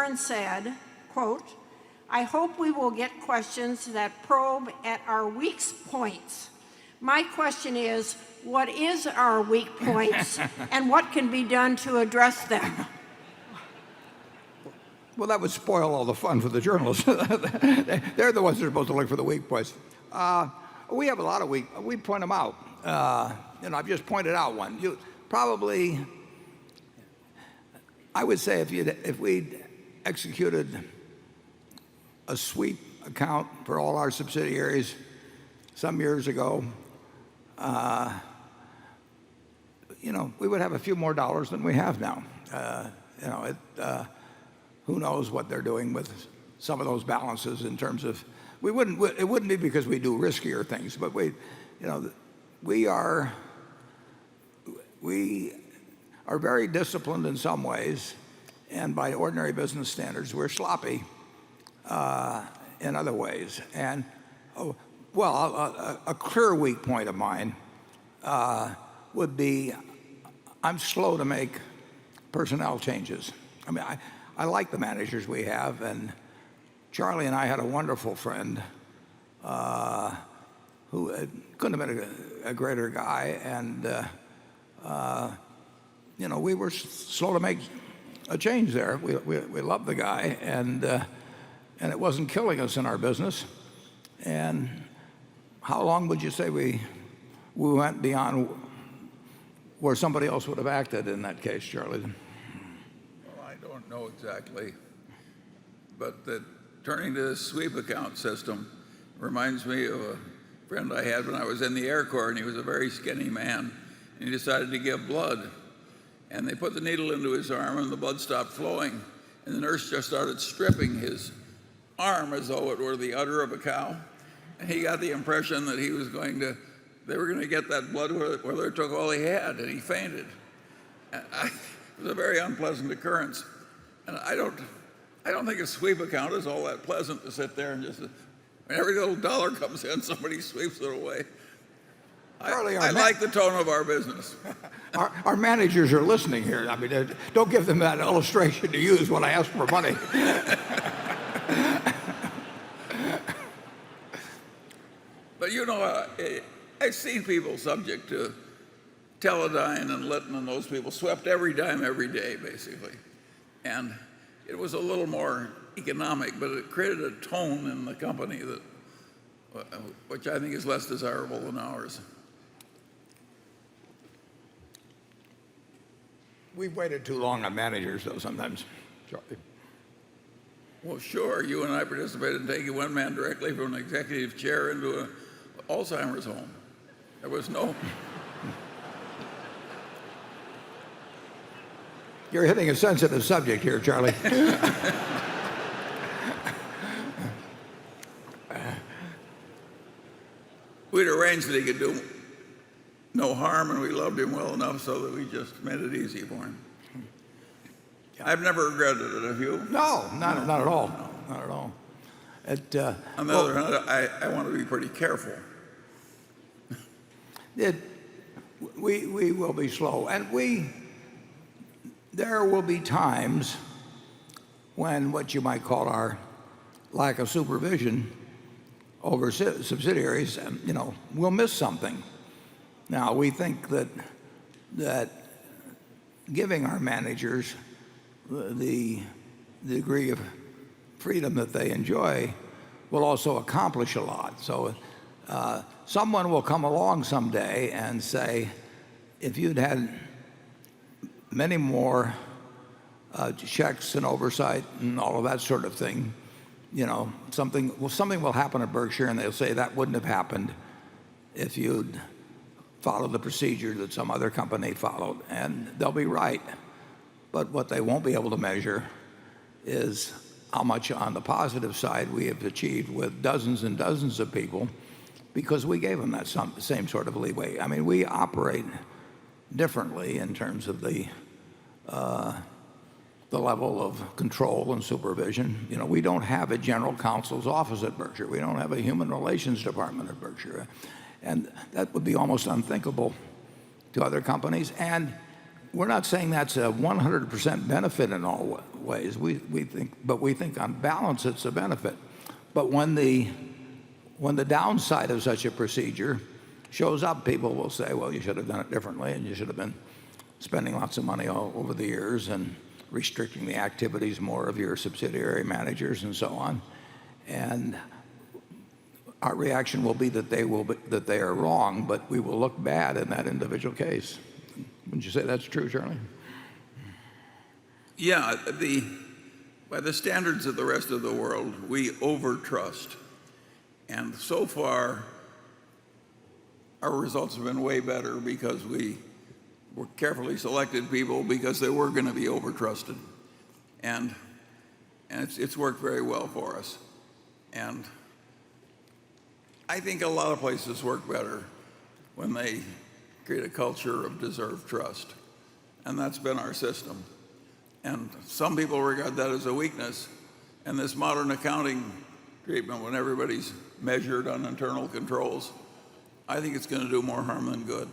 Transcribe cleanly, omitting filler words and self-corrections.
Warren said, quote, "I hope we will get questions that probe at our weak points. My question is, what is our weak points and what can be done to address them?" Well, that would spoil all the fun for the journalists. They're the ones that are supposed to look for the weak points. We have a lot of we point them out. I've just pointed out one. You probably, I would say if we'd executed a sweep account for all our subsidiaries some years ago, we would have a few more dollars than we have now. Who knows what they're doing with some of those balances in terms of, it wouldn't be because we do riskier things, but we are very disciplined in some ways, and by ordinary business standards, we're sloppy in other ways. And a clear weak point of mine would be I'm slow to make personnel changes. I mean, I like the managers we have, and Charlie and I had a wonderful friend who couldn't have been a greater guy, and we were slow to make a change there. We loved the guy, and it wasn't killing us in our business. And how long would you say we went beyond where somebody else would have acted in that case, Charlie? Well, I don't know exactly, but that turning to this sweep account system reminds me of a friend I had when I was in the Air Corps, and he was a very skinny man, and he decided to give blood. And they put the needle into his arm, and the blood stopped flowing, and the nurse just started stripping his arm as though it were the udder of a cow. And he got the impression that they were going to get that blood whether it took all he had, and he fainted. It was a very unpleasant occurrence. And I don't think a sweep account is all that pleasant to sit there and just, when every little dollar comes in, somebody sweeps it away. Charlie, I like the tone of our business. Our managers are listening here. I mean, don't give them that illustration to use when I ask for money. But I've seen people subject to Teledyne and Litton, and those people swept every dime every day, basically. And it was a little more economic, but it created a tone in the company which I think is less desirable than ours. We've waited too long on managers, though, sometimes, Charlie. Well, sure, you and I participated in taking one man directly from an executive chair into an Alzheimer's home. There was no... You're hitting a sensitive subject here, Charlie. We'd arranged that he could do no harm, and we loved him well enough so that we just made it easy for him. I've never regretted it, have you? No, not at all. No. Not at all. On the other hand, I want to be pretty careful. We will be slow, and there will be times when what you might call our lack of supervision over subsidiaries, we'll miss something. Now, we think that giving our managers the degree of freedom that they enjoy will also accomplish a lot. So someone will come along someday and say, if you'd had many more checks and oversight and all of that sort of thing, something will happen at Berkshire, and they'll say that wouldn't have happened if you'd followed the procedure that some other company followed. And they'll be right. But what they won't be able to measure is how much on the positive side we have achieved with dozens and dozens of people, because we gave them that same sort of leeway. I mean, we operate differently in terms of the level of control and supervision. We don't have a general counsel's office at Berkshire. We don't have a human relations department at Berkshire. And that would be almost unthinkable to other companies. And we're not saying that's a 100% benefit in all ways. We think on balance it's a benefit. But when the downside of such a procedure shows up, people will say, well, you should have done it differently, and you should have been spending lots of money all over the years and restricting the activities more of your subsidiary managers and so on. And our reaction will be that they are wrong, but we will look bad in that individual case. Wouldn't you say that's true, Charlie? Yeah, by the standards of the rest of the world, we overtrust. And so far, our results have been way better because we were carefully selected people because they were going to be overtrusted. And it's worked very well for us. And I think a lot of places work better when they create a culture of deserved trust. And that's been our system. And some people regard that as a weakness. And this modern accounting treatment, when everybody's measured on internal controls, I think it's going to do more harm than good.